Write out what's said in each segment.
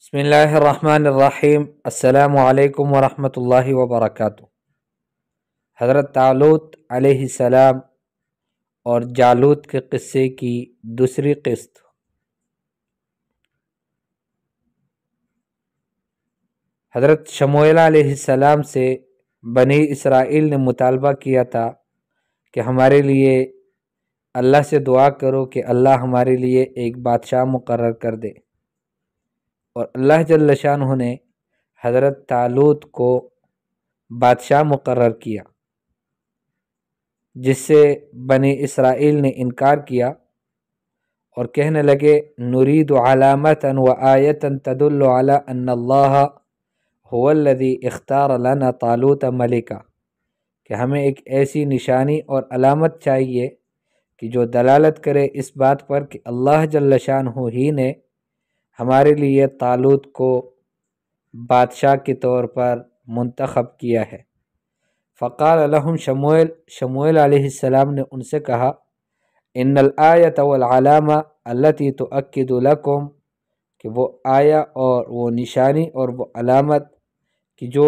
بسم اللہ الرحمن الرحیم۔ السلام علیکم ورحمۃ اللہ وبرکاتہ۔ حضرت طالوت علیہ السلام اور جالوت کے قصے کی دوسری قسط۔ حضرت شموئیل علیہ السلام سے بنی اسرائیل نے مطالبہ کیا تھا کہ ہمارے لیے اللہ سے دعا کرو کہ اللہ ہمارے لیے ایک بادشاہ مقرر کر دے، اور اللہ جل شانہ نے حضرت طالوت کو بادشاہ مقرر کیا، جس سے بنی اسرائیل نے انکار کیا اور کہنے لگے نرید علامتا و آیتا تدل علی ان اللہ هو الذی اختار لنا طالوت ملکا، کہ ہمیں ایک ایسی نشانی اور علامت چاہیے کہ جو دلالت کرے اس بات پر کہ اللہ جل شانہ ہی نے ہمارے لیے طالوت کو بادشاہ کے طور پر منتخب کیا ہے۔ فقال لهم شموئیل علیہ السلام نے ان سے کہا ان الآیۃ والعلامہ التی تؤکد لکم، کہ وہ آیا اور وہ نشانی اور وہ علامت کہ جو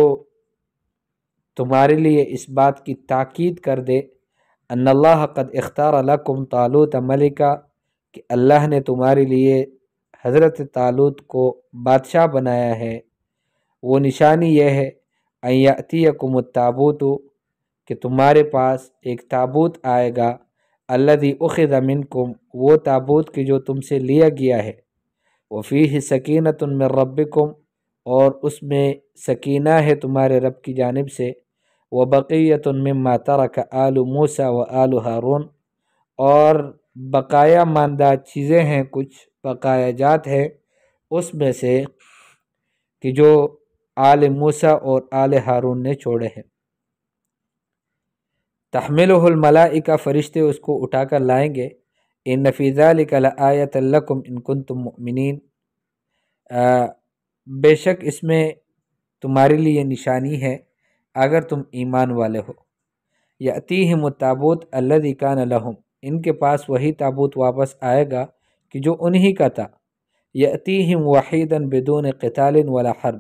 تمہارے لیے اس بات کی تاکید کر دے ان اللہ قد اختار لکم طالوت ملکا، کہ اللہ نے تمہارے لیے حضرت طالوت کو بادشاہ بنایا ہے، وہ نشانی یہ ہے ان یأتیکم التابوت، کہ تمہارے پاس ایک تابوت آئے گا، الذی اخذ منکم، وہ تابوت کہ جو تم سے لیا گیا ہے، وفیہ سکینۃ من ربکم، اور اس میں سکینہ ہے تمہارے رب کی جانب سے، وبقیۃ مما ترک آل موسیٰ و آل ہارون، اور بقایا ماندہ چیزیں ہیں، کچھ بقایا جات ہیں اس میں سے کہ جو آل موسیٰ اور آل ہارون نے چھوڑے ہیں۔ تحملہ الملائکہ، فرشتے اس کو اٹھا کر لائیں گے، ان فی ذلک لآیۃ لکم ان کنتم مؤمنین، بے شک اس میں تمہارے لیے نشانی ہے اگر تم ایمان والے ہو۔ یأتیہم التابوت الذی کان لہم، ان کے پاس وہی تابوت واپس آئے گا کہ جو انہی کا تھا، یأتیہم وحیدا بدون قتال ولا حرب،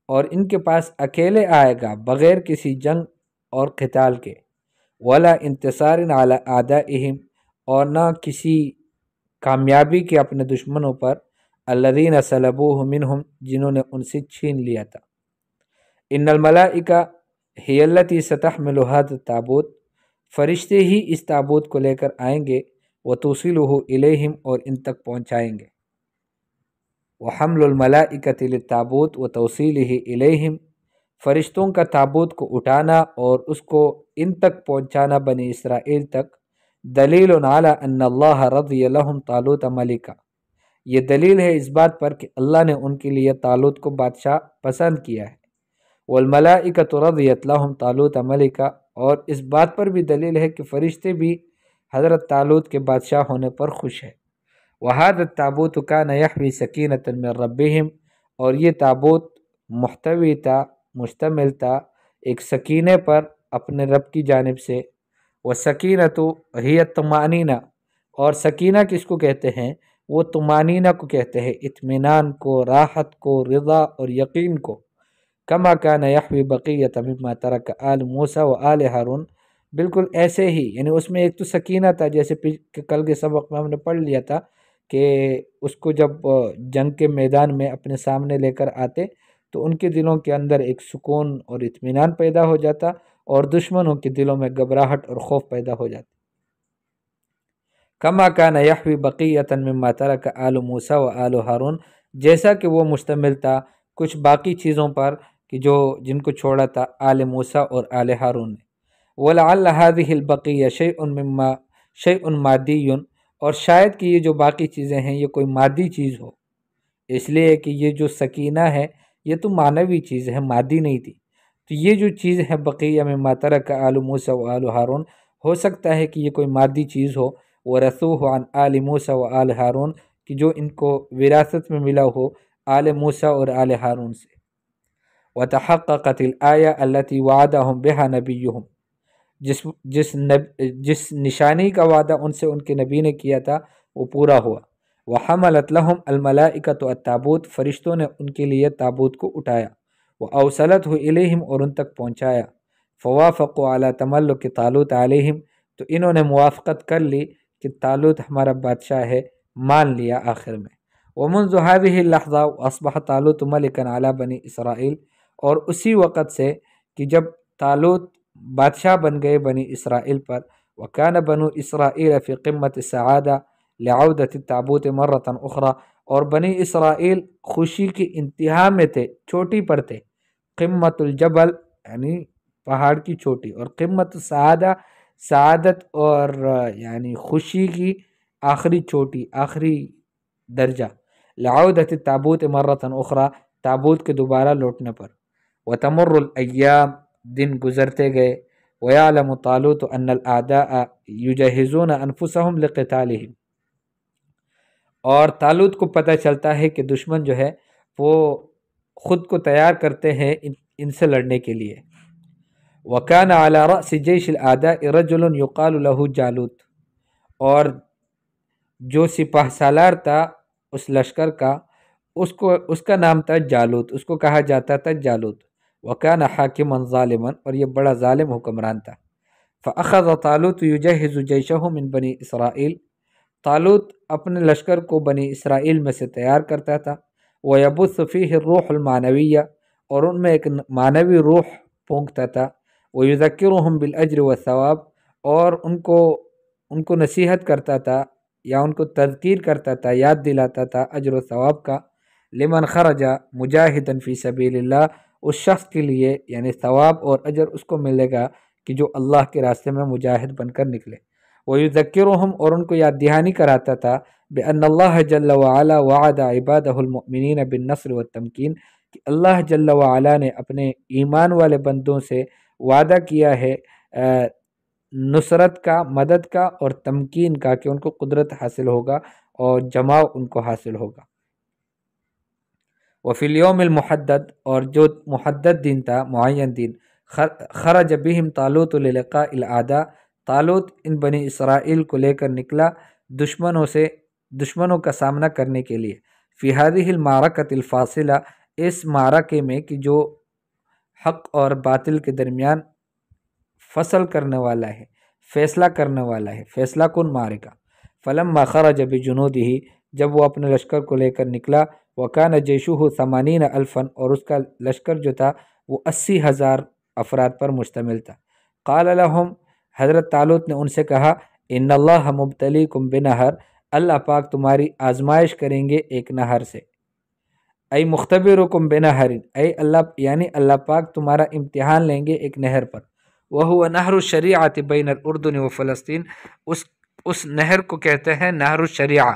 اور ان کے پاس اکیلے آئے گا بغیر کسی جنگ اور قتال کے، ولا انتصار علی اعدائہم، اور نہ کسی کامیابی کے اپنے دشمنوں پر، الذین سلبوہ منہم، جنہوں نے ان سے چھین لیا تھا۔ ان الملائکہ ہی التی ستحمل ھذا التابوت، فرشتے ہی اس تابوت کو لے کر آئیں گے، وتوصلہ الیہم، اور ان تک پہنچائیں گے۔ وحمل الملائکۃ للتابوت وتوصیلہ الیہم، فرشتوں کا تابوت کو اٹھانا اور اس کو ان تک پہنچانا بنی اسرائیل تک، دلیل علی ان اللہ رضی لہم طالوت ملکا، یہ دلیل ہے اس بات پر کہ اللہ نے ان کے لیے طالوت کو بادشاہ پسند کیا ہے۔ والملائکۃ رضیت لہم طالوت ملکا، اور اس بات پر بھی دلیل ہے کہ فرشتے بھی حضرت طالوت کے بادشاہ ہونے پر خوش ہیں۔ وہذا التابوت کان یحوی سکینۃ من ربہم، اور یہ تابوت محتوی تھا، مشتمل تھا ایک سکینے پر اپنے رب کی جانب سے۔ والسکینۃ ہی الطمأنینہ، اور سکینہ کس کو کہتے ہیں؟ وہ طمأنینہ کو کہتے ہیں، اطمینان کو، راحت کو، رضا اور یقین کو۔ کما کان یحوی بقیۃ مما ترک آل موسیٰ و آل ہارون، بالکل ایسے ہی، یعنی اس میں ایک تو سکینہ تھا، جیسے کل کے سبق میں ہم نے پڑھ لیا تھا کہ اس کو جب جنگ کے میدان میں اپنے سامنے لے کر آتے تو ان کے دلوں کے اندر ایک سکون اور اطمینان پیدا ہو جاتا، اور دشمنوں کے دلوں میں گھبراہٹ اور خوف پیدا ہو جاتا۔ کما کان یحوی بقیۃ مما ترک آل موسیٰ و آل ہارون، جیسا کہ وہ مشتمل تھا کچھ باقی چیزوں پر کہ جن کو چھوڑا تھا آل موسیٰ اور آل ہارون نے۔ وَلَعَلَّ هَذِهِ الْبَقِيَّةُ شَيْءٌ مَادِّيٌّ، اور شاید کہ یہ جو باقی چیزیں ہیں یہ کوئی مادی چیز ہو، اس لیے کہ یہ جو سکینہ ہے یہ تو معنوی چیز ہے، مادی نہیں تھی، تو یہ جو چیز ہے بقیہ مما ترک آل موسیٰ و آل ہارون، ہو سکتا ہے کہ یہ کوئی مادی چیز ہو، وَرَثُوهُ عَنْ آلِ مُوسَىٰ وَآلِ ہارون، کہ جو ان کو وراثت میں ملا ہو آل موسیٰ اور آل ہارون سے۔ وَتَحَقَّقَتِ الْآیَةُ الَّتِی وَعَدَهُمْ بِهَا نَبِیُّهُمْ، جس نشانی کا وعدہ ان سے ان کے نبی نے کیا تھا وہ پورا ہوا۔ وحملت لهم الملائکۃ التابوت، فرشتوں نے ان کے لیے تابوت کو اٹھایا، وأوصلته الیہم، اور ان تک پہنچایا، فوافقوا علی تملک طالوت علیہم، تو انہوں نے موافقت کر لی کہ طالوت ہمارا بادشاہ ہے، مان لیا آخر میں۔ ومنذ هذه اللحظہ اصبح طالوت ملکا علی بنی اسرائیل، اور اسی وقت سے کہ جب طالوت بادشاہ بن گئے بنی اسرائیل پر، وکان بنو اسرائیل فی قمت السعادہ لعودۃ التابوت مرۃ اخرى، اور بنی اسرائیل خوشی کی انتہا میں تھے، چوٹی پر تھے، قمت الجبل یعنی پہاڑ کی چوٹی، اور قمت السعادہ سعادت اور یعنی خوشی کی آخری چوٹی، آخری درجہ، لعودۃ التابوت مرۃ اخرى، تابوت کے دوبارہ لوٹنے پر، وتمر الایام، دن گزرتے گئے، ویعلم طالوت ان الاعداء یجہزون انفسهم لقتالهم، اور طالوت کو پتہ چلتا ہے کہ دشمن جو ہے وہ خود کو تیار کرتے ہیں ان سے لڑنے کے لیے۔ وکان علی رأس جیش الاعداء رجل یقال له جالوت، اور جو سپاہ سالار تھا اس لشکر کا، اس کا نام تھا جالوت، اس کو کہا جاتا تھا جالوت۔ وکان حاکما ظالما، اور یہ بڑا ظالم حکمران تھا۔ فاخذ طالوت یجہز جیشہ من بنی اسرائیل، طالوت اپنے لشکر کو بنی اسرائیل میں سے تیار کرتا تھا، ویبث فیہ الروح المعنویہ، اور ان میں ایک معنوی روح پھونکتا تھا، ویذکرہم بالاجر والثواب، اور ان کو نصیحت کرتا تھا یا ان کو تذکیر کرتا تھا، یاد دلاتا تھا اجر و ثواب کا، لمن خرج مجاہدا فی سبیل اللہ، اس شخص کے لیے یعنی ثواب اور اجر اس کو ملے گا کہ جو اللہ کے راستے میں مجاہد بن کر نکلے۔ وَيُذَكِّرُهُمْ، اور ان کو یاد دہانی کراتا تھا، بِأَنَّ اللَّهَ جَلَّ وَعَلَا وَعَدَ عِبَادَهُ الْمُؤْمِنِينَ بِالنَّصْرِ وَالتَّمْكِينِ، کہ اللہ جل وعلا نے اپنے ایمان والے بندوں سے وعدہ کیا ہے نصرت کا، مدد کا اور تمکین کا، کہ ان کو قدرت حاصل ہوگا اور جماع ان کو حاصل ہوگا۔ وفی الیوم المحدد، اور جو محدد دن تھا، معین دن، خرج بہم طالوت للقاء الاعداء، طالوت ان بنی اسرائیل کو لے کر نکلا دشمنوں کا سامنا کرنے کے لیے، فی هذه المعرکۃ الفاصلہ، اس معرکے میں کہ جو حق اور باطل کے درمیان فصل کرنے والا ہے، فیصلہ کرنے والا ہے، فیصلہ کن معرکہ۔ فلما خرج بجنودہ، جب وہ اپنے لشکر کو لے کر نکلا، وکان جیشہ 80,000، اور اس کا لشکر جو تھا وہ 80,000 افراد پر مشتمل تھا۔ قال لهم، حضرت طالوت نے ان سے کہا، ان اللہ مبتلیکم بنہر، اللہ پاک تمہاری آزمائش کریں گے ایک نہر سے، ای مختبرکم بنہر، اے اللہ یعنی اللہ پاک تمہارا امتحان لیں گے ایک نہر پر، وہو نہر الشریعۃ بین الاردن و فلسطین، اس نہر کو کہتے ہیں نہر الشریعہ،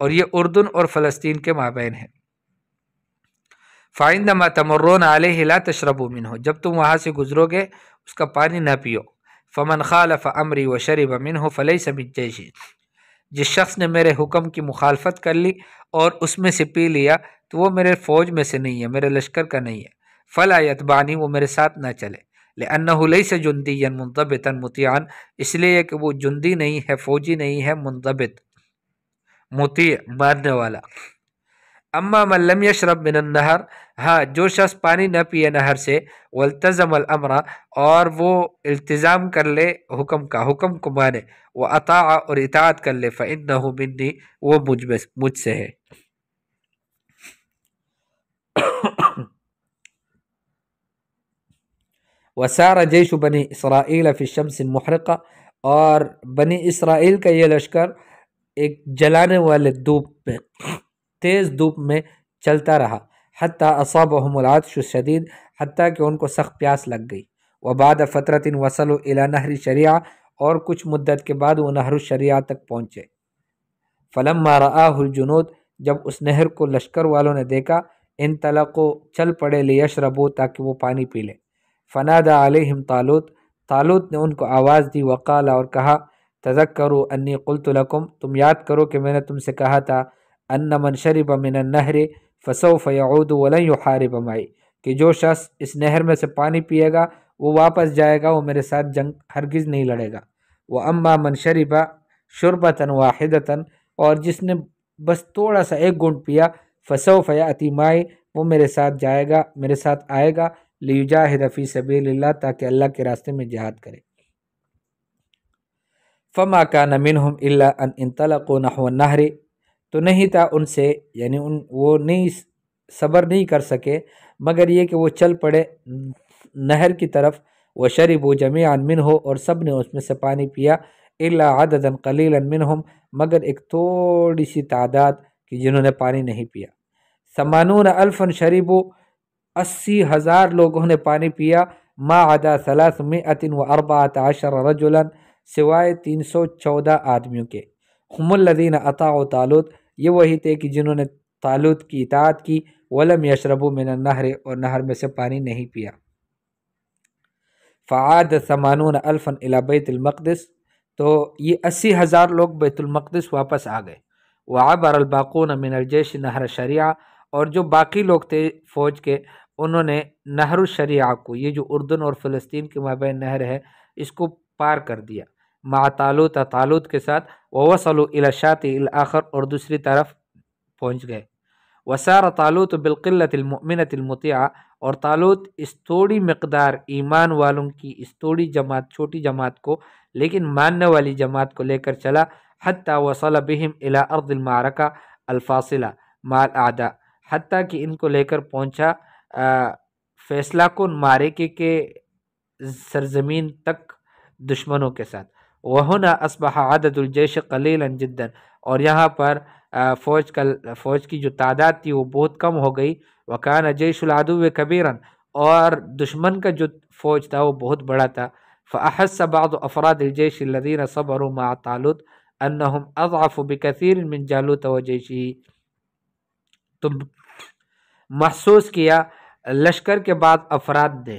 اور یہ اردن اور فلسطین کے مابین ہے۔ فعندما تمرون علیہ لا تشربوا منہ، جب تم وہاں سے گزرو گے اس کا پانی نہ پیو۔ فمن خالف امری وشرب منہ فلیس من جیشی، جس شخص نے میرے حکم کی مخالفت کر لی اور اس میں سے پی لیا تو وہ میرے فوج میں سے نہیں ہے، میرے لشکر کا نہیں ہے۔ فلا یتبعنی، وہ میرے ساتھ نہ چلے، لأنہ لیس جندیا منضبطا مطیعا، اس لیے کہ وہ جندی نہیں ہے، فوجی نہیں ہے، منضبط مطیع ماننے والا۔ اما من لم یشرب من النہر، ہاں جو شخص پانی نہ پیے نہر سے، والتزم الامر، اور وہ التزام کر لے حکم کا، حکم کو مانے، واطاع، اور اطاعت کر لے، فانہ منی، وہ مجھ سے ہے۔ وسار جیش بنی اسرائیل فی الشمس المحرقہ، اور بنی اسرائیل کا یہ لشکر ایک جلانے والے دھوپ میں، تیز دھوپ میں چلتا رہا، حتی اصابہم العطش الشدید، حتیٰ کہ ان کو سخت پیاس لگ گئی۔ وبعد فترۃ وصلوا الی نہر شریعہ، اور کچھ مدت کے بعد وہ نہر الشریعہ تک پہنچے۔ فلما رآہ الجنود، جب اس نہر کو لشکر والوں نے دیکھا، انطلقوا، چل پڑے، لیشربوا، تاکہ وہ پانی پی لیں۔ فنادى علیہم طالوت، طالوت نے ان کو آواز دی، وقال، اور کہا، تذکروا انی قلت لکم، تم یاد کرو کہ میں نے تم سے کہا تھا، ان من شرب من النہر فسوف یعود ولن یحارب معی، کہ جو شخص اس نہر میں سے پانی پیے گا وہ واپس جائے گا، وہ میرے ساتھ جنگ ہرگز نہیں لڑے گا۔ واما من شرب شربۃ واحدۃ، اور جس نے بس تھوڑا سا ایک گھونٹ پیا، فسوف یأتی معی، وہ میرے ساتھ جائے گا، میرے ساتھ آئے گا، لیجاہد فی سبیل اللہ، تاکہ اللہ کے راستے میں جہاد کرے۔ فما کان منہم الا ان انطلقوا نحو النہر، تو نہیں تھا ان سے، یعنی وہ نہیں صبر نہیں کر سکے مگر یہ کہ وہ چل پڑے نہر کی طرف، وشربوا جمیعا منہ، اور سب نے اس میں سے پانی پیا، الا عددا قلیلا منہم، مگر ایک تھوڑی سی تعداد کہ جنہوں نے پانی نہیں پیا۔ 80,000 شربوا، 80,000 لوگوں نے پانی پیا، ما عدا 314 رجلا، سوائے 314 آدمیوں کے، ہم الذین اطاعوا طالوت، یہ وہی تھے کہ جنہوں نے طالوت کی اطاعت کی، ولم یشربوا من النہر، اور نہر میں سے پانی نہیں پیا۔ فعاد 80,000 الی بیت المقدس، تو یہ 80,000 لوگ بیت المقدس واپس آ گئے۔ وعبر الباقون من الجیش نہر الشریعہ، اور جو باقی لوگ تھے فوج کے، انہوں نے نہر الشریعہ کو، یہ جو اردن اور فلسطین کے مابین نہر ہے، اس کو پار کر دیا، مع طالوت، طالوت کے ساتھ، ووصلوا الی الشاطئ الاخر، اور دوسری طرف پہنچ گئے۔ وسار طالوت بالقلۃ المؤمنۃ المطیعہ، اور طالوت اس تھوڑی مقدار ایمان والوں کی اس تھوڑی جماعت، چھوٹی جماعت کو، لیکن ماننے والی جماعت کو لے کر چلا، حتی وصل بہم الی ارض المعرکہ الفاصلہ مع الاعداء، حتیٰ کہ ان کو لے کر پہنچا فیصلہ کن معرکے کے سرزمین تک دشمنوں کے ساتھ۔ وَهُنَا أَصْبَحَ عَدَدُ الْجَيْشِ قَلِيلًا جِدًّا، اور یہاں پر فوج کی جو تعداد تھی وہ بہت کم ہو گئی۔ وَكَانَ جَيْشُ الْعَدُوِّ كَبِيرًا، اور دشمن کا جو فوج تھا وہ بہت بڑا تھا۔ فَأَحَسَّ بَعْضُ أَفْرَادِ الْجَيْشِ الَّذِينَ صَبَرُوا مَعَ طَالُوتَ أَنَّهُمْ أَضْعَفُ بِكَثِيرٍ مِنْ جَالُوتَ وَجَيْشِهِ، تو محسوس کیا لشکر کے بعد افراد نے،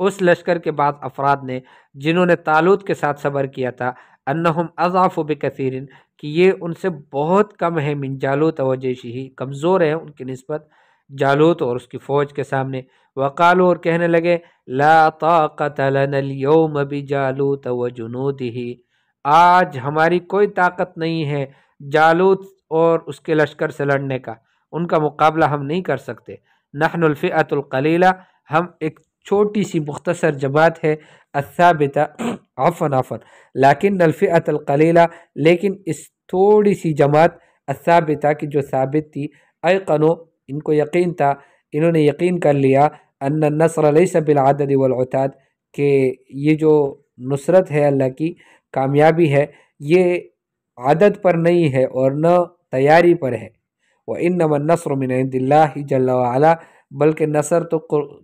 اس لشکر کے بعد افراد نے جنہوں نے طالوت کے ساتھ صبر کیا تھا، انہم اضعف بکثیر، کہ یہ ان سے بہت کم ہے، من جالوت و جیشہ، کمزور ہیں ان کی نسبت جالوت اور اس کی فوج کے سامنے۔ وقالوا، اور کہنے لگے، لا طاقت لنا اليوم بجالوت و جنودہ، آج ہماری کوئی طاقت نہیں ہے جالوت اور اس کے لشکر سے لڑنے کا، ان کا مقابلہ ہم نہیں کر سکتے۔ نحن الفئۃ القلیلہ، ہم ایک چھوٹی سی مختصر جماعت ہے، الثابتہ، عفوا لیکن الفئۃ القلیلہ، لیکن اس تھوڑی سی جماعت، الثابتہ کی جو ثابت تھی، ایقنوا، ان کو یقین تھا، انہوں نے یقین کر لیا، ان النصر لیس بالعدد والعتاد، کہ یہ جو نصرت ہے اللہ کی، کامیابی ہے، یہ عدد پر نہیں ہے اور نہ تیاری پر ہے۔ وَإِنَّمَا النَّصْرُ مِنْ عِنْدِ اللَّهِ جَلَّ وَعَلَا، بلکہ نصر تو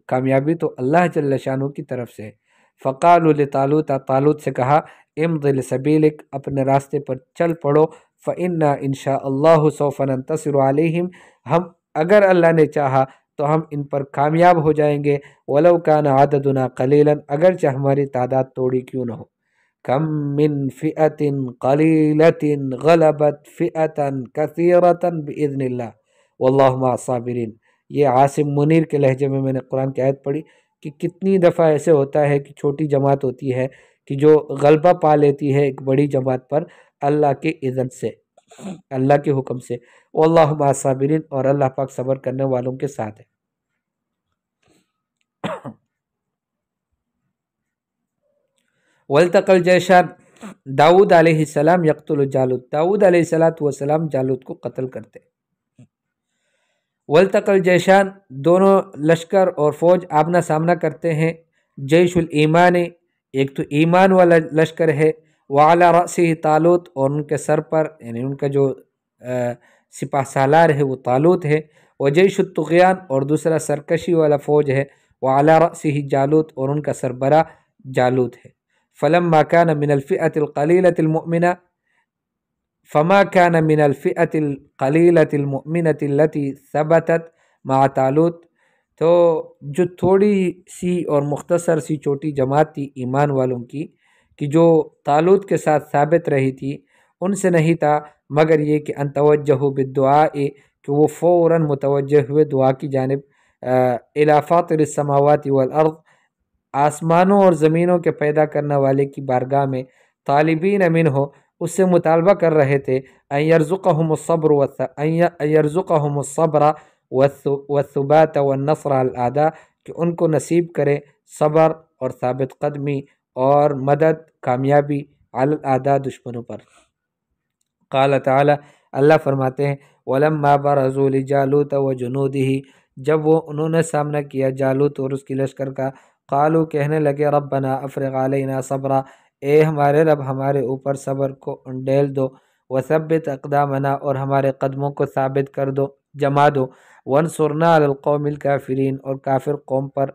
کامیابی تو اللہ جل شانہ کی طرف سے ہے۔ فَقَالُوا لِطَالُوتَ، طالوت سے کہا، امضِ لِسَبِيلِكَ، اپنے راستے پر چل پڑو، فَإِنَّا إِنْ شَاءَ اللَّهُ سَوْفَ نَنْتَصِرُ عَلَيْهِمْ، ہم اگر اللہ نے چاہا تو ہم ان پر کامیاب ہو جائیں گے، وَلَوْ كَانَ عَدَدُنَا قَلِيلًا، اگرچہ ہماری تعداد توڑی کیوں نہ ہو۔ کم من فئۃ قلیلۃ غلبت فئۃ کثیرۃ باذن اللہ واللہ مع الصابرین۔ یہ عاصم منیر کے لہجے میں نے قرآن کی آیت پڑھی کہ کتنی دفعہ ایسے ہوتا ہے کہ چھوٹی جماعت ہوتی ہے کہ جو غلبہ پا لیتی ہے ایک بڑی جماعت پر اللہ کے اذن سے، اللہ کے حکم سے، واللہ مع الصابرین، اور اللہ پاک صبر کرنے والوں کے ساتھ ہے۔ وَالْتَقَى الْجَيْشَانِ، داؤد علیہ السلام یقتل جالوت، داؤد علیہ السلام جالوت کو قتل کرتے۔ وَالْتَقَى الْجَيْشَانِ، دونوں لشکر اور فوج آمنا سامنا کرتے ہیں۔ جیش الایمان، ایک تو ایمان والا لشکر ہے، وعلی رأسہ طالوت، اور ان کے سر پر، یعنی ان کا جو سپہ سالار ہے وہ طالوت ہے، وجیش الطغیان، اور دوسرا سرکشی والا فوج ہے، وعلی رأسہ جالوت، اور ان کا سربراہ جالوت ہے۔ فلما كان من الفئة القليلة المؤمنة، فما كان من الفئة القليلة المؤمنة التي ثبتت مع طالوت، تو جو تھوڑی سی اور مختصر سی چھوٹی جماعت تھی ایمان والوں کی کہ جو طالوت کے ساتھ ثابت رہی تھی، ان سے نہیں تھا مگر یہ کہ ان توجہوا بالدعاء، کہ وہ فوراً متوجہ ہوئے دعا کی جانب، الی فاطر السماوات والارض، آسمانوں اور زمینوں کے پیدا کرنے والے کی بارگاہ میں، طالبین منہ، اس سے مطالبہ کر رہے تھے ان یرزقہم الصبر ان یرزقہم الصبر والثبات والنصر علی الاعداء، کہ ان کو نصیب کرے صبر اور ثابت قدمی اور مدد کامیابی علی الاعداء دشمنوں پر۔ قال تعالی، اللہ فرماتے ہیں وَلَمَّا بَرَزُوا لِجَالُوتَ وَجُنُودِهِ، جب وہ انہوں نے سامنا کیا جالوت اور اس کی لشکر کا، قالوا کہنے لگے ربنا افرغ علینا صبرا، اے ہمارے رب ہمارے اوپر صبر کو انڈیل دو، وثبت اقدامنا اور ہمارے قدموں کو ثابت کر دو، جما دو، وانصرنا علی القوم الکافرین اور کافر قوم پر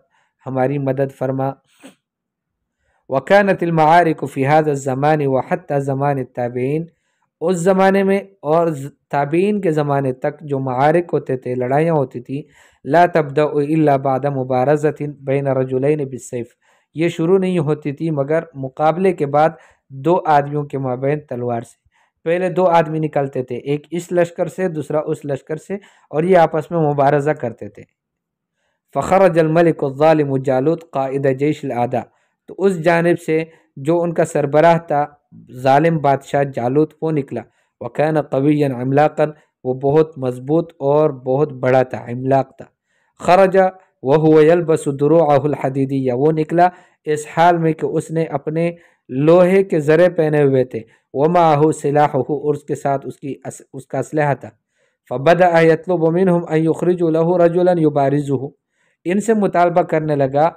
ہماری مدد فرما۔ وكانت المعارك في هذا الزمان وحتى زمان التابعین، اس زمانے میں اور تابعین کے زمانے تک جو معارک ہوتے تھے، لڑائیاں ہوتی تھیں، لا تبدأ الا بعد مبارزۃ بین رجلین بالسیف، یہ شروع نہیں ہوتی تھی مگر مقابلے کے بعد دو آدمیوں کے مابین تلوار سے۔ پہلے دو آدمی نکلتے تھے، ایک اس لشکر سے دوسرا اس لشکر سے، اور یہ آپس میں مبارزہ کرتے تھے۔ فخرج الملک الظالم جالوت قائد جیش الاعداء، تو اس جانب سے جو ان کا سربراہ تھا ظالم بادشاہ جالوت، وہ نکلا۔ وکان قویا عملاقا، وہ بہت مضبوط اور بہت بڑا تھا، عملاق تھا۔ خرج وهو يلبس دروعه الحدیدیہ، وہ نکلا اس حال میں کہ اس نے اپنے لوہے کے زرے پہنے ہوئے تھے، ومعه سلاحه، اور اس کے ساتھ اس کا اسلحہ تھا۔ فبدأ يطلب منهم ان يخرجوا له رجلا يبارزه، ان سے مطالبہ کرنے لگا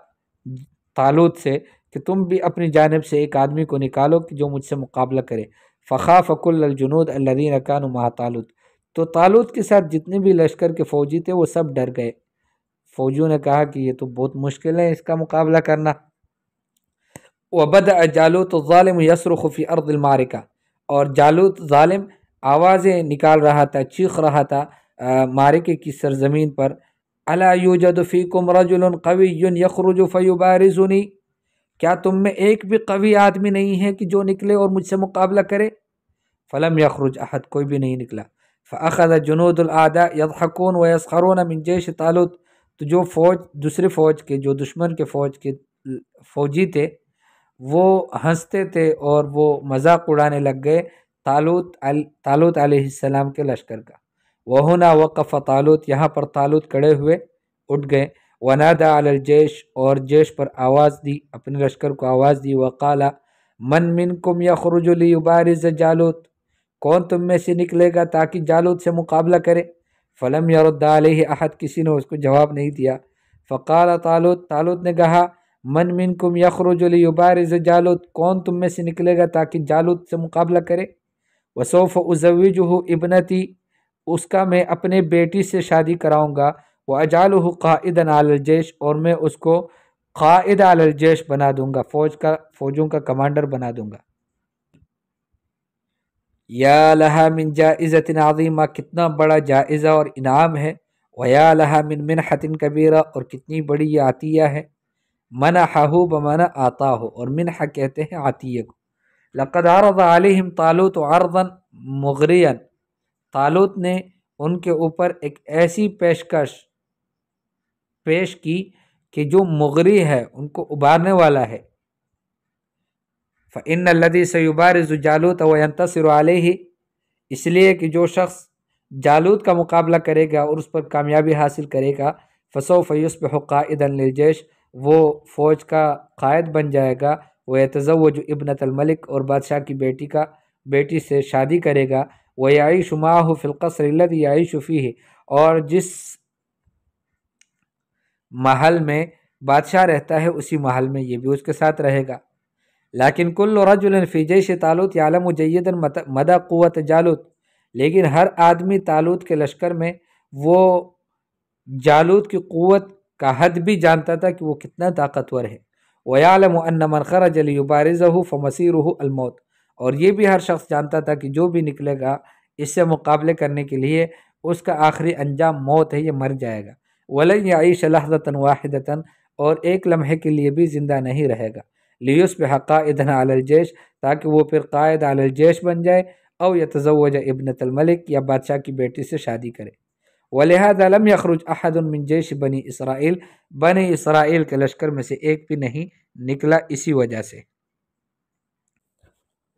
طالوت سے کہ تم بھی اپنی جانب سے ایک آدمی کو نکالو کہ جو مجھ سے مقابلہ کرے۔ فخاف كل الجنود الذين كانوا مع طالوت، تو طالوت کے ساتھ جتنے بھی لشکر کے فوجی تھے وہ سب ڈر گئے۔ فوجیوں نے کہا کہ یہ تو بہت مشکل ہے اس کا مقابلہ کرنا۔ وبدأ جالوت الظالم يصرخ في ارض المعركہ، اور جالوت ظالم آوازیں نکال رہا تھا، چیخ رہا تھا معرکے کی سرزمین پر، الا یوجد فیکم رجل قوی یخرج فیبارزنی، کیا تم میں ایک بھی قوی آدمی نہیں ہے کہ جو نکلے اور مجھ سے مقابلہ کرے؟ فلم یخرج احد، کوئی بھی نہیں نکلا۔ فاخذ جنود الاعداء يضحكون ويسخرون من جيش طالوت، تو جو فوج دوسری فوج کے، جو دشمن کے فوج کے فوجی تھے، وہ ہنستے تھے اور وہ مذاق اڑانے لگ گئے طالوت علیہ السلام کے لشکر کا۔ وہنا وقف طالوت، یہاں پر طالوت کھڑے ہوئے اٹھ گئے۔ ونادى علی الجیش، اور جیش پر آواز دی، اپنے لشکر کو آواز دی۔ وقال من منکم یخرج لیبارز جالوت، کون تم میں سے نکلے گا تاکہ جالوت سے مقابلہ کرے؟ فلم يرد علیہ احد، کسی نے اس کو جواب نہیں دیا۔ فقال طالوت نے کہا من منکم یخرج لیبارز جالوت، کون تم میں سے نکلے گا تاکہ جالوت سے مقابلہ کرے؟ وسوف ازوجہ ابنتی، اس کا میں اپنے بیٹی سے شادی کراؤں گا۔ وَأَجْعَلُهُ قَائِدًا عَلَى الْجَيْشِ، اور میں اس کو قائد علی الجیش بنا دوں گا، فوجوں کا کمانڈر بنا دوں گا۔ یا لہا من جائزۃ عظیمہ، کتنا بڑا جائزہ اور انعام ہے۔ ویا لہا من منحۃ کبیرہ، اور کتنی بڑی یہ عطیہ ہے۔ منحہ بمعنی آتا ہو، اور منحہ کہتے ہیں عطیہ کو۔ لقد عرض علیہم طالوت عرضا مغریا، طالوت نے ان کے اوپر ایک ایسی پیشکش پیش کی کہ جو مغری ہے، ان کو ابارنے والا ہے۔ فإن الذي سيبارز جالوت وينتصر عليه، اس لیے کہ جو شخص جالوت کا مقابلہ کرے گا اور اس پر کامیابی حاصل کرے گا، فسوف يصبح قائدا للجيش، وہ فوج کا قائد بن جائے گا۔ ويتزوج ابنة الملك، اور بادشاہ کی بیٹی سے شادی کرے گا۔ ويعيش معه في القصر الذي يعيش فيه، اور جس محل میں بادشاہ رہتا ہے اسی محل میں یہ بھی اس کے ساتھ رہے گا۔ لیکن کل رجل فی جیش طالوت یعلم جیدا مدى قوت جالوت، لیکن ہر آدمی طالوت کے لشکر میں وہ جالوت کی قوت کا حد بھی جانتا تھا کہ وہ کتنا طاقتور ہے۔ وَيَعْلَمُ أَنَّ مَنْ خَرَجَ لِيُبَارِزَهُ فَمَصِيرُهُ الْمَوْتُ، اور یہ بھی ہر شخص جانتا تھا کہ جو بھی نکلے گا اس سے مقابلے کرنے کے لیے اس کا آخری انجام موت ہے، یہ مر جائے گا۔ وَلَنْ يَعِيشَ لَحْظَةً وَاحِدَةً، اور ایک لمحے کے لیے بھی زندہ نہیں رہے گا۔ لِيُصْبِحَ قَائِدًا عَلَى الْجَيْشِ، تاکہ وہ پھر قائد علی الجیش بن جائے، او يتزوج ابنة الملک، یا بادشاہ کی بیٹی سے شادی کرے۔ وَلِهَذَا لَمْ يَخْرُجْ أَحَدٌ مِّن جَيْشِ بنی اسرائیل، بنی اسرائیل کے لشکر میں سے ایک بھی نہیں نکلا اسی وجہ سے۔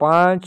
5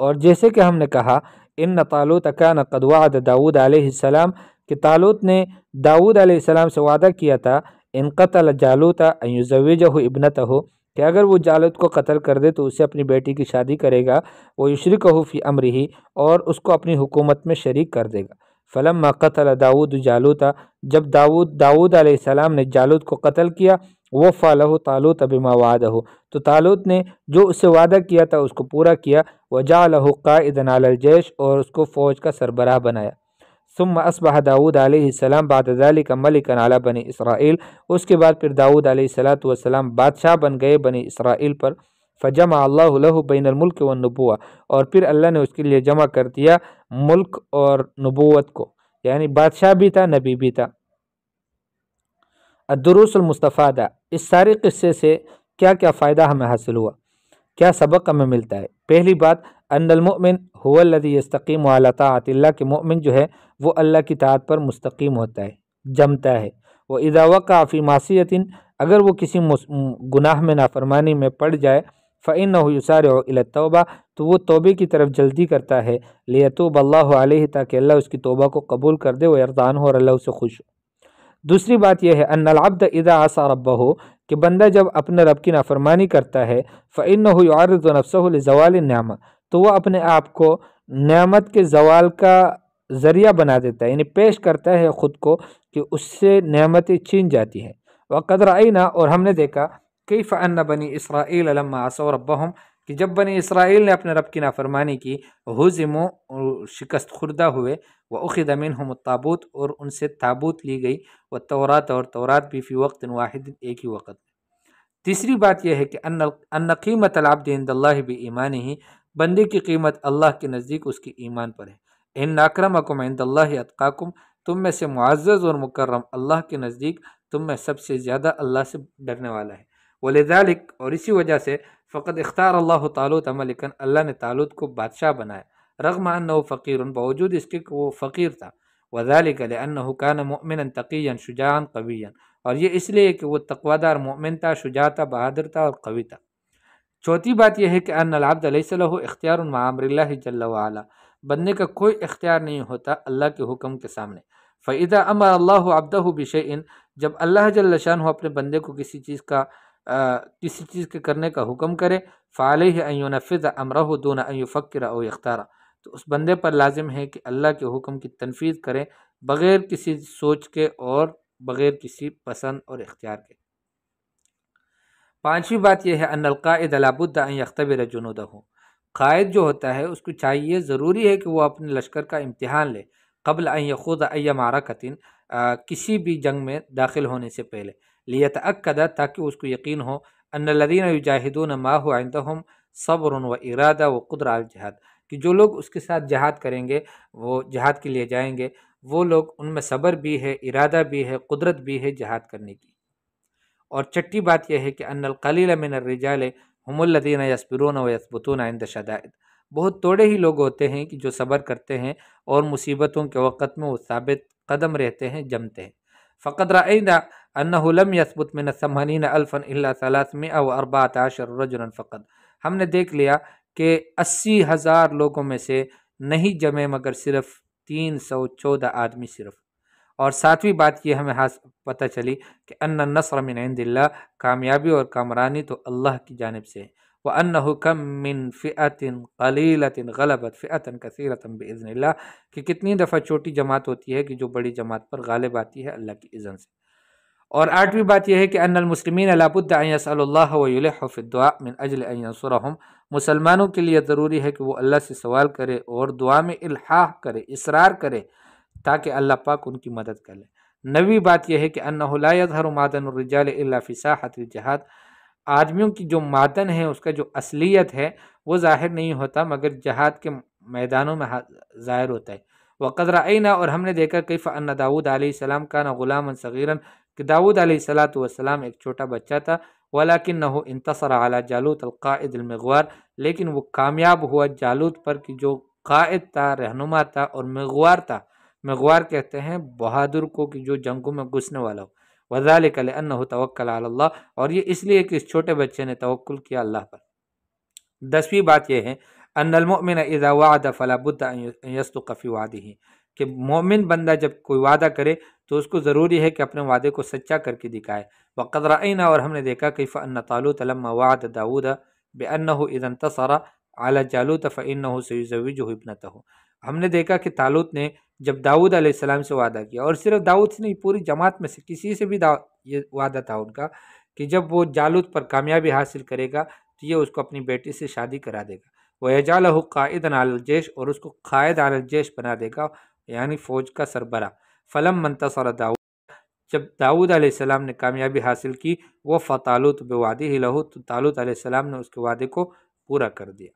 اور جیسے کہ ہم نے کہا ان طالوت کان قد وعد داود علیہ السلام کہ طالوت نے داود علیہ السلام سے وعدہ کیا تھا ان قتل جالوت ان یزوجہ ابنتہ کہ اگر وہ جالوت کو قتل کر دے تو اسے اپنی بیٹی کی شادی کرے گا، وہ یشرکہ فی امرہ اور اس کو اپنی حکومت میں شریک کر دے گا۔ فلما قتل داود جالوت جب داود علیہ السلام نے جالوت کو قتل کیا، وفى له طالوت بما وعده تو طالوت نے جو اس سے وعدہ کیا تھا اس کو پورا کیا، وجعله قائدا على الجيش اور اس کو فوج کا سربراہ بنایا۔ ثم اصبح داود علیہ السلام بعد ذلك ملکا على بنی اسرائیل اس کے بعد پھر داود علیہ السلام بادشاہ بن گئے بنی اسرائیل پر۔ فجمع اللہ له بین الملک والنبوہ اور پھر اللہ نے اس کے لیے جمع کر دیا ملک اور نبوت کو، یعنی بادشاہ بھی تھا نبی بھی تھا۔ الدروس المستفادہ، اس سارے قصے سے کیا کیا فائدہ ہمیں حاصل ہوا، کیا سبق ہمیں ملتا ہے؟ پہلی بات ان المؤمن هو الذي يستقيم على طاعت اللہ کہ مومن جو ہے وہ اللہ کی طاعت پر مستقیم ہوتا ہے، جمتا ہے۔ وَإِذَا وَقَعَ فِي مَعْصِيَةٍ اگر وہ کسی گناہ میں نافرمانی میں پڑ جائے فَإِنَّهُ يُسَارِعُ إِلَى التَّوْبَةِ تو وہ توبے کی طرف جلدی کرتا ہے، لِيَتُوبَ اللَّهُ عَلَيْهِ تاکہ اللہ اس کی توبہ کو قبول کر دے، وَيَرْضَى عَنْهُ اور اللہ اسے خوش ہو۔ دوسری بات یہ ہے ان العبد اذا عصى ربه کہ بندہ جب اپنے رب کی نافرمانی کرتا ہے فانه يعرض نفسه لزوال النعمه تو وہ اپنے آپ کو نعمت کے زوال کا ذریعہ بنا دیتا ہے، یعنی پیش کرتا ہے خود کو کہ اس سے نعمتیں چھین جاتی ہیں۔ وقد رأینا اور ہم نے دیکھا کیف ان بنی اسرائیل لما عصوا ربهم کہ جب بنی اسرائیل نے اپنے رب کی نافرمانی کی ہزموا شکست خوردہ ہوئے، وأخذ منهم التابوت اور ان سے تابوت لی گئی، والتورات اور تورات بھی فی وقت واحد ایک ہی وقت میں۔ تیسری بات یہ ہے کہ ان قیمت العبد عند اللہ بایمانہ بندے کی قیمت اللہ کے نزدیک اس کی ایمان پر ہے۔ ان اکرمکم عند اللہ اتقاکم تم میں سے معزز اور مکرم اللہ کے نزدیک تم میں سب سے زیادہ اللہ سے ڈرنے والا ہے۔ ولذلک اور اسی وجہ سے فقد اختار اللہ طالوت ملکا اللہ نے طالوت کو بادشاہ بنایا، رغم انه فقیر باوجود اس کے کہ وہ فقیر تھا، وذلك لانه كان مؤمنا تقیا شجاعا قویا اور یہ اس لیے کہ وہ تقوادار مومن تھا، شجاع تھا، بہادر تھا اور قوی تھا۔ چوتھی بات یہ ہے کہ ان العبد لیس له اختیار مع امر اللہ جل وعلا بندے کا کوئی اختیار نہیں ہوتا اللہ کے حکم کے سامنے۔ فاذا امر اللہ عبده بشیء جب اللہ جل شانہ اپنے بندے کو کسی چیز کے کرنے کا حکم کرے فعلیہ ان ینفذ امرہ دون ان یفکر او یختار تو اس بندے پر لازم ہے کہ اللہ کے حکم کی تنفیذ کرے بغیر کسی سوچ کے اور بغیر کسی پسند اور اختیار کے۔ پانچویں بات یہ ہے ان القائد لابد ان یختبر جنودہ قائد جو ہوتا ہے اس کو چاہیے ضروری ہے کہ وہ اپنے لشکر کا امتحان لے قبل ان یخوض ای معرکۃ کسی بھی جنگ میں داخل ہونے سے پہلے، لیتأکد تاکہ اس کو یقین ہو ان الذین یجاہدون معہ عندہم صبر و ارادہ و قدرۃ علی الجہاد کہ جو لوگ اس کے ساتھ جہاد کریں گے، وہ جہاد کے لیے جائیں گے، وہ لوگ ان میں صبر بھی ہے، ارادہ بھی ہے، قدرت بھی ہے جہاد کرنے کی۔ اور چھٹی بات یہ ہے کہ ان القلیل من الرجال هم الذین یصبرون ویثبتون عند الشدائد بہت توڑے ہی لوگ ہوتے ہیں کہ جو صبر کرتے ہیں اور مصیبتوں کے وقت میں وہ ثابت قدم رہتے ہیں، جمتے ہیں۔ فقد رأینا انه لم يثبت من 80,000 الا 314 رجلا فقط ہم نے دیکھ لیا کہ 80,000 لوگوں میں سے نہیں جمے مگر صرف 314 آدمی صرف۔ اور ساتویں بات یہ ہمیں پتہ چلی کہ ان النصر من عند اللہ کامیابی اور کامرانی تو اللہ کی جانب سے ہے، وَأَنَّهُ كَم مِّن فِئَةٍ قَلِيلَةٍ غَلَبَتْ فِئَةً كَثِيرَةً بِإِذْنِ اللہ کہ کتنی دفعہ چھوٹی جماعت ہوتی ہے کہ جو بڑی جماعت پر غالب آتی ہے اللہ کی اذن سے۔ اور آٹھویں بات یہ ہے کہ ان المسلمین لابد ان يسأل اللہ ويلح في الدعاء من اجل ان ينصرهم مسلمانوں کے لیے ضروری ہے کہ وہ اللہ سے سوال کرے اور دعا میں الحاح کرے، اصرار کرے تاکہ اللہ پاک ان کی مدد کر لے۔ نویں بات یہ ہے کہ انه لا يظهر معدن الرجال الا في ساحة الجہاد آدمیوں کی جو معدن ہے اس کا جو اصلیت ہے وہ ظاہر نہیں ہوتا مگر جہاد کے میدانوں میں ظاہر ہوتا ہے۔ وقد رأینا اور ہم نے دیکھا کیف ان داود علیہ السلام کان غلاما صغیرا کہ داود علیہ السلام ایک چھوٹا بچہ تھا، وَلَكِنَّهُ انتصر علی جالوت القائد المغوار لیکن وہ کامیاب ہوا جالوت پر کہ جو قائد تھا، رہنما تھا اور مغوار تھا۔ مغوار کہتے ہیں بہادر کو کہ جو جنگوں میں گھسنے والا ہو۔ وَذَلِكَ لِأَنَّهُ تَوَكَّلَ عَلَى اللَّهِ اور یہ اس لیے کہ اس چھوٹے بچے نے توکل کیا اللہ پر۔ 10ویں بات یہ ہے ان المؤمن اذا وعد فلا بد ان يصدق فی وعدہ، کہ مومن بندہ جب کوئی وعدہ کرے تو اس کو ضروری ہے کہ اپنے وعدے کو سچا کر کے دکھائے۔ وقد رأینا، اور ہم نے دیکھا کیف ان طالوت لما وعد داود بانہ اذا انتصر علی جالوت فانہ سیزوجہ ابنتہ، ہم نے دیکھا کہ طالوت نے جب داؤد علیہ السلام سے وعدہ کیا، اور صرف داؤد سے نہیں، پوری جماعت میں سے کسی سے بھی یہ وعدہ تھا ان کا کہ جب وہ جالوت پر کامیابی حاصل کرے گا تو یہ اس کو اپنی بیٹی سے شادی کرا دے گا، وَيَجْعَلَهُ قَائِدًا عَلَى الْجَيْشِ، اور اس کو قائد علی الجیش بنا دے گا، یعنی فوج کا سربراہ۔ فَلَمَّا انْتَصَرَ داؤد، جب داؤد علیہ السلام نے کامیابی حاصل کی، وہ فطالوت بوعدہ لہ، تو طالوت علیہ السلام نے اس کے وعدے کو پورا کر دیا۔